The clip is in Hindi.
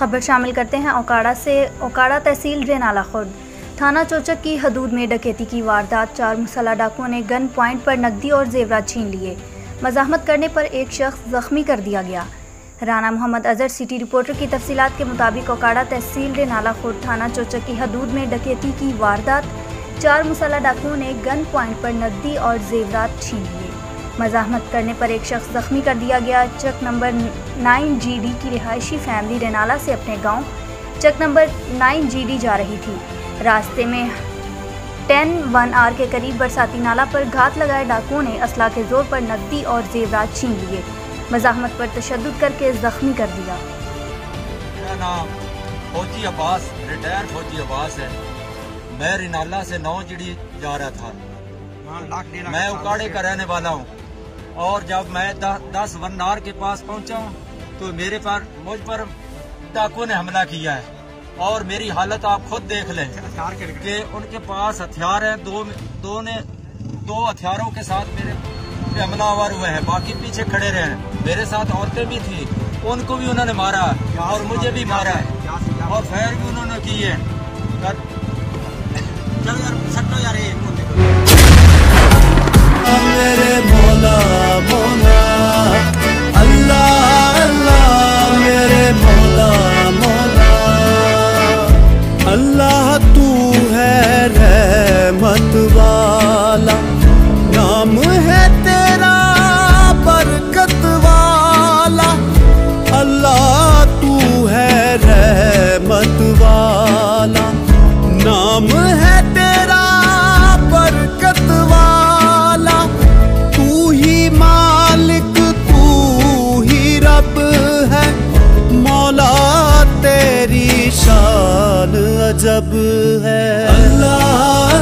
खबर शामिल करते हैं ओकाड़ा से। ओकाड़ा तहसील रेनाला खुर्द थाना चोचक की हदूद में डकैती की वारदात। 4 मुसल्लह डाकुओं ने गन पॉइंट पर नकदी और जेवरात छीन लिए। मज़ाहमत करने पर एक शख्स जख्मी कर दिया गया। राना मोहम्मद अजहर सिटी रिपोर्टर की तफसीलात के मुताबिक ओकाड़ा तहसील रेनाला खुर्द थाना चोचक की हदूद में डकैती की वारदात। 4 मुसल्लह डाकुओं ने गन पॉइंट पर नकदी और जेवरात छीन लिए। मज़ाहमत करने पर एक शख्स जख्मी कर दिया गया। चक नंबर 9 GD की रिहायशी फैमिली रेनाला से अपने गांव चक नंबर 9 GD जा रही थी। रास्ते में 10-1R के करीब बरसाती नाला पर घात लगाए डाकुओं ने असला के जोर पर नकदी और जेवरात छीन लिए। मज़ाहमत पर तशद्दुद करके जख्मी कर दिया। मेरा नाम फौजी अब्बास, रिटायर्ड फौजी अब्बास है। मैं रेनाला से 9 GD जा रहा था। मैं उकाड़े का रहने वाला हूँ और जब मैं 10-1R के पास पहुँचा तो मुझ पर डाकुओं ने हमला किया है और मेरी हालत आप खुद देख लें कि उनके पास हथियार हैं। दो हथियारों के साथ मेरे पे हमलावर हुए हैं, बाकी पीछे खड़े रहे हैं। मेरे साथ औरतें भी थी, उनको भी उन्होंने मारा और मुझे भी मारा है और फायर भी उन्होंने की है। चलो यार सट्टो यार मेरे मौला मौला अल्लाह अल्लाह मेरे मौला मौला अल्लाह तू है रहमत वाला, नाम है तेरा बरकत वाला। अल्लाह तू है रहमत वाला, नाम है तेरा बरकत वाला। तू ही मालिक तू ही रब है, मौला तेरी शान अजब है। अल्लाह